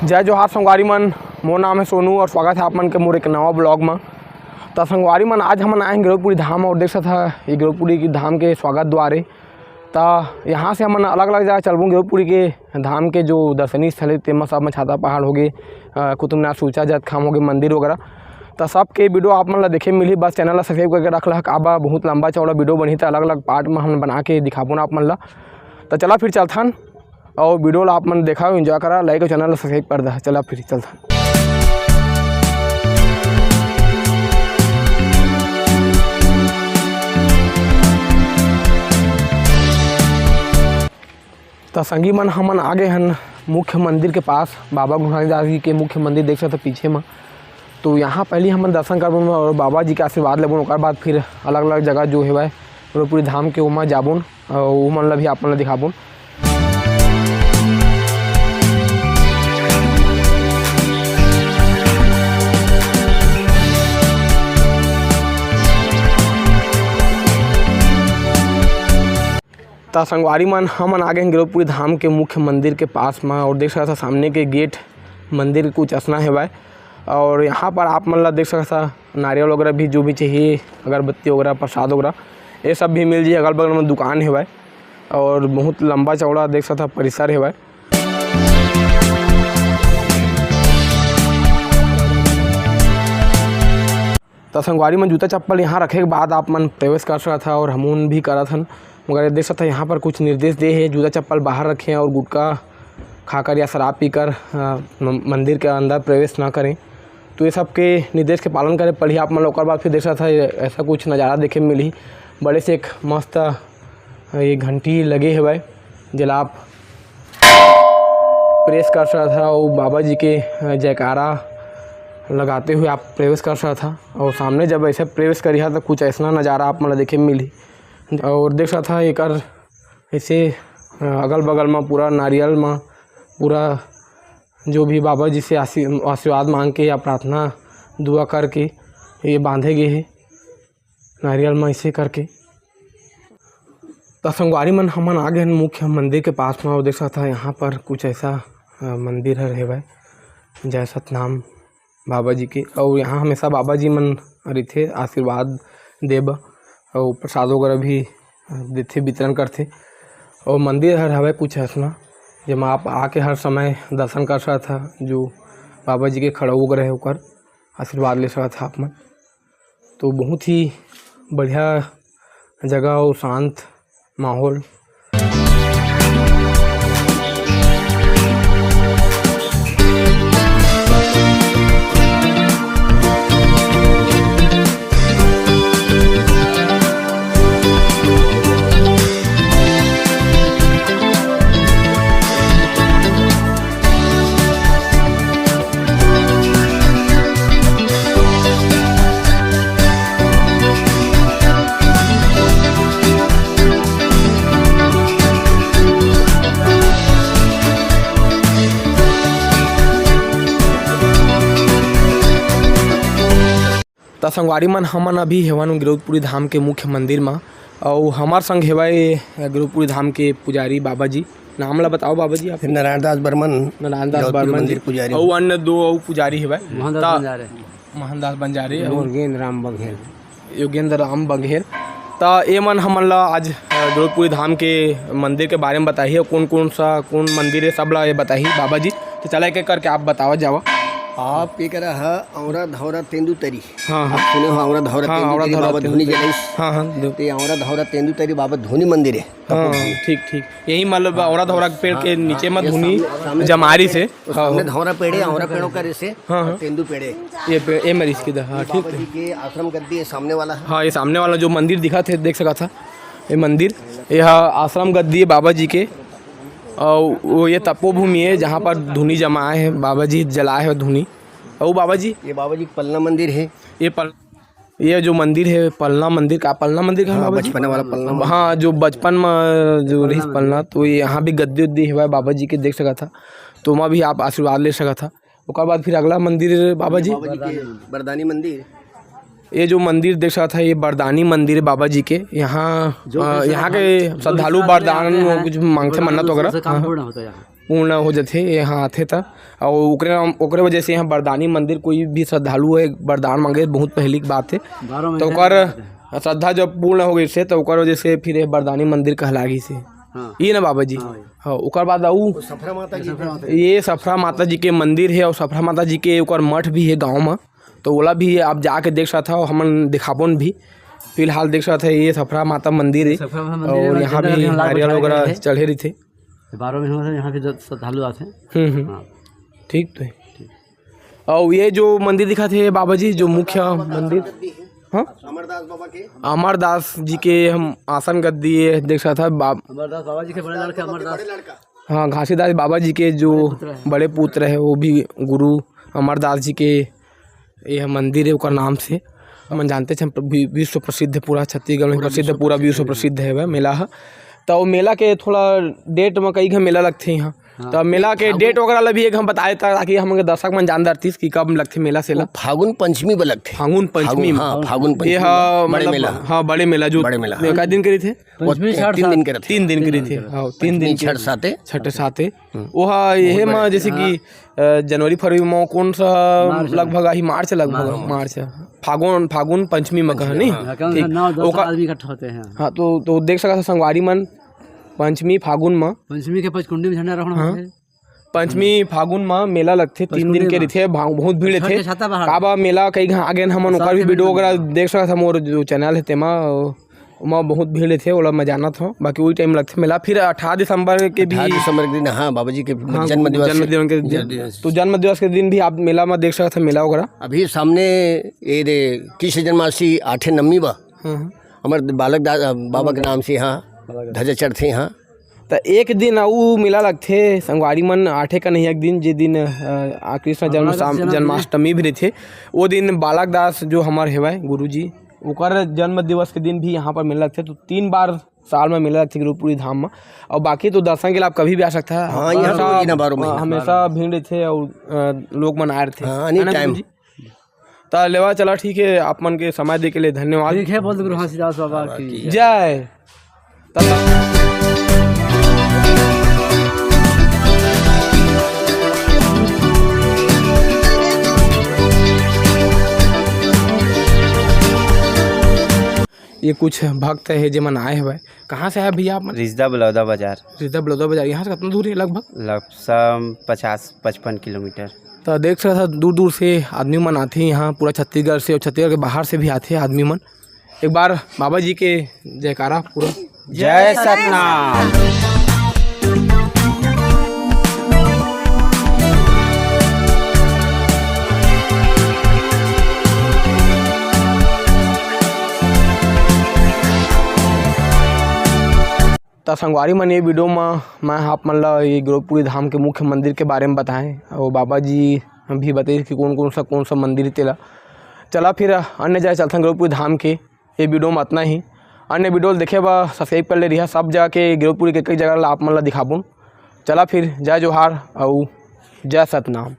जय जोहार संगवारी मन, मोर नाम है सोनू और स्वागत है आप मन के मोर एक नवा ब्लॉग में। तो संगवारी मन, आज हम आए हैं गिरौदपुरी धाम और देख सकते हैं ये गिरौदपुरी की धाम के स्वागत द्वारे। तो यहाँ से हम अलग अलग जगह चलबूँ गिरौदपुरी के धाम के जो दर्शनीय स्थल है तेमा सब में छाता पहाड़ हो गए, कुतुब मीनार, सूचा जत खाम हो गए, मंदिर वगैरह। तो सबके वीडियो आप मन ला देखे मिली। बस चैनल ला सब्सक्राइब करके रख लक। आबा बहुत लंबा चौड़ा वीडियो बनी तो अलग अलग पार्ट में हम बना के दिखाबो ना आप मन ला। तो चला फिर चलथन और वीडियो ला आप मन देखा, एंजॉय करा, लाइक और चैनल ला सब्सक्राइब कर दा। चला फिर चलथन। तो संगी मन हमन आगे हन मुख्य मंदिर के पास, बाबा गुहादास जी के मुख्य मंदिर देख सकते पीछे में। तो यहाँ पहले हमन दर्शन करबो और बाबा जी के आशीर्वाद लेबो। ओकर बाद फिर अलग अलग जगह जो है गिरौदपुरी धाम के उमा जाबुन और वो मन ला भी आप मन ला दिखाबुन। तो संगवारी मन हमन आ गए हैं गिरौदपुरी धाम के मुख्य मंदिर के पास में और देख सकता सामने के गेट मंदिर के कुछ असना है। और यहाँ पर आप मन ला देख सकता नारियल वगैरह भी जो भी चाहिए, अगरबत्ती वगैरह, प्रसाद वगैरह, ये सब भी मिल जाए। अगल बगल में दुकान है और बहुत लंबा चौड़ा देख सकता परिसर है। तो संगवारी मन जूता चप्पल यहाँ रखे के बाद आप मन प्रवेश कर सकता था और हमून भी करा था। मगर देख सकता यहाँ पर कुछ निर्देश दे है, जूता चप्पल बाहर रखें और गुटखा खाकर या शराब पीकर मंदिर के अंदर प्रवेश ना करें। तो ये सब के निर्देश के पालन करें पढ़िए आप मन। ओकर बाद फिर देख सकता था ऐसा कुछ नज़ारा देखे मिली। बड़े से एक मस्त ये घंटी लगे है जिला आप प्रेस कर सकता था और बाबा जी के जयकारा लगाते हुए आप प्रवेश कर सकता था। और सामने जब ऐसे प्रवेश करिए तो कुछ ऐसा नज़ारा आप मन देखे मिली। और देख सकता था एक ऐसे अगल बगल में पूरा नारियल में पूरा जो भी बाबा जी से आशीर्वाद मांग के या प्रार्थना दुआ करके ये बांधे गए हैं नारियल में ऐसे करके। तो संगवारी मन हमन आ गए मुख्य मंदिर के पास में और देख सकता है यहाँ पर कुछ ऐसा मंदिर है जय सतनाम बाबा जी के। और यहाँ हमेशा बाबा जी मन रहते आशीर्वाद देब और प्रसाद वगैरह भी देते, वितरण करते। और मंदिर हर कुछ ऐसा जब आप आके हर समय दर्शन कर सकता था, जो बाबा जी के खड़ा वगैरह है होकर आशीर्वाद ले सकता था आप मन। तो बहुत ही बढ़िया जगह और शांत माहौल। तो संगवारी मन हमन अभी हेवन गिरौदपुरी धाम के मुख्य मंदिर में और हमार संग हेवाए गिरौदपुरी धाम के पुजारी बाबा जी। नाम ला बताओ बाबा जी आप। नारायण दास बर्मन जी पुजारी और अन्य दो और पुजारी हेवाए मोहनदास बंजारे और योगेंद्र राम बघेल। तो ये मन हमन ला आज गिरौदपुरी धाम के मंदिर के बारे में बताइए, कौन मंदिर है सब ला ये बताइए बाबा जी। तो चला एक करके आप बतावा जावा। आप ये करा है औरा धौरा तेंदुतरी। हाँ आप सुने हो औरा धौरा तेंदुतरी बाबा धोनी जलाइस। हाँ ते औरा धौरा तेंदुतरी बाबा धोनी मंदिर है। हाँ ठीक यही मतलब औरा धौरा पेड़ के नीचे में धुनी जमारी से सामने धौरा पेड़े औरा पेड़ों का से तेंदु पेड़े ये मरीज की। हाँ ठीक है। ये आश्रम गद्दी है सामने वाला। हाँ ये सामने वाला जो मंदिर दिखा थे देख सका था ये मंदिर, यह आश्रम गद्दी है बाबा जी के। और वो ये तपोभूमि है जहाँ पर धुनी जमाए हैं बाबा जी, जलाए है धुनी। और बाबा जी ये बाबा जी पलना मंदिर है। ये जो मंदिर है पलना मंदिर का, पलना मंदिर का बचपन वाला पलना। हाँ जो बचपन में जो रही पलना। तो ये यहाँ भी गद्दी उद्दी है बाबा जी के देख सका था, तो वहाँ भी आप आशीर्वाद ले सका था। उसके बाद फिर अगला मंदिर बाबा जी बरदानी मंदिर। ये जो मंदिर देख रहा था ये बरदानी मंदिर है बाबा जी के। यहाँ के श्रद्धालु बरदान कुछ मांगते मन्नत वगैरह। पूर्ण हो जाथे यहाँ आथे त और ओकरे वजह से यहाँ बरदानी मंदिर कोई भी श्रद्धालु है वरदान मांगे बहुत पहली बात है तो ओकर श्रद्धा जब पूर्ण हो गई से तो ओकर वजह से फिर बरदानी मंदिर कहलागी से ये ना बाबा जी। हाँ ओकर बाद आऊ सफरा माता जी ये सफरा माता जी के मंदिर है और सफरा माता जी के ओकर मठ भी है गाँव में तो ओला भी आप जाके देख सकता हो हमन दिखाबोन भी फिलहाल देख सकते ये सफरा माता मंदिर है और यहाँ भी नारियल वगैरह चढ़े रही थे 12 महीनों से यहाँ पे श्रद्धालु आते हैं। ठीक तो है। और ये जो मंदिर दिखा थे बाबा जी जो मुख्य मंदिर हाँ अमरदास बाबा के अमरदास जी के हम आसन गद्दी देख सकता था अमरदास बाबा जी के बड़े लड़के अमरदास हाँ घासीदास बाबा जी के जो बड़े पुत्र है वो भी गुरु अमरदास जी के यह मंदिर है उसका नाम से हम जानते थे विश्व प्रसिद्ध है पूरा छत्तीसगढ़ में प्रसिद्ध पूरा विश्व प्रसिद्ध है वह मेला है तो वो मेला के थोड़ा डेट में कई घंटे मेला लगते हैं यहाँ तो मेला के डेट वगैरह भी एक हम बताए था ताकि हम दर्शक मन जान दरतीस कि कब लगते मेला से फागुन पंचमी में लगते फागुन पंचमी हाँ फागुन पंचमी ये बड़े मेला हाँ बड़े मेला जो बड़े मेला कै दिन करी थे 3 दिन के रहते 3 दिन करी थे हाँ 3 दिन छठ साते वह यही में जैसे कि जनवरी फरवरी में कौन सा लगभग ही मार्च लगभग मार्च फागुन पंचमी में कहा नहीं आदमी इकट्ठा होते हैं। हाँ तो देख सका संगवारी मन पंचमी फागुन में पंचमी के पंचकुंडी में झंडा रोहण होथे पंचमी फागुन में मेला लगथे 3 दिन के रथे बहुत भीड़ थे काबा मेला कई घा आगे हमन ओकर भी वीडियो वगैरह देख सकत मोर जो चैनल है तेमा उमा बहुत भीड़ थे ओला मैं जानत हूँ बाकी वही टाइम लगथे मेला फिर 18 दिसंबर के भी 18 दिसंबर के दिन हाँ बाबा जी के जन्म दिवस तो जन्म दिवस के दिन भी आप मेला में देख सकते मेला वगैरह अभी सामने ये कृष्ण जन्माष्टमी 8 नवमी बा हमारे बालक बाबा के नाम से यहाँ ध्वजा चढ़ते यहाँ तो एक दिन आऊ मेला लगथे संगवारी मन 8 का नहीं एक दिन जे दिन कृष्ण जन्माष्टमी भी रहते वो दिन बालक दास जो हमारे हेवाय गुरुजी ओकर जन्म दिवस के दिन भी यहाँ पर मेला लगते तो 3 बार साल में मेला लगते गुरुपुरी धाम में और बाकी तो दर्शन के लिए आप कभी भी आ सकता है। हाँ यहाँ हमेशा भीड़ थे और लोग मन आए थे तो लेवा चला ठीक है आप मन के समय दे के लिए धन्यवाद। ठीक है बोल गुरु घासीदास बाबा की जय। ये कुछ भक्त है जो मन आए हुए कहाँ से है भैया आप? रिजदा बलौदा बाजार। रिजदा बलौदा बाजार यहाँ से कितना दूर है लगभग 50-55 किलोमीटर। तो देख सकते दूर दूर से आदमी मन आते हैं यहाँ पूरा छत्तीसगढ़ से और छत्तीसगढ़ के बाहर से भी आते हैं आदमी मन। एक बार बाबा जी के जयकारा पूरा जय सतनाम। तो संगवारी मन ये वीडियो में मैं आप मन ला ये गुरुपुरी धाम के मुख्य मंदिर के बारे में बताएं और बाबा जी भी बताइए कि कौन सा मंदिर तेला चला फिर अन्य जगह चलते गुरुपुरी धाम के ये वीडियो में इतना ही। अन्य वीडियो देखे बा सब्सक्राइब कर ले रही है सब जगह के गुरुपुरी के कई जगह आप मन ला दिखाबूँ। चला फिर जय जोहार और जय सतनाम।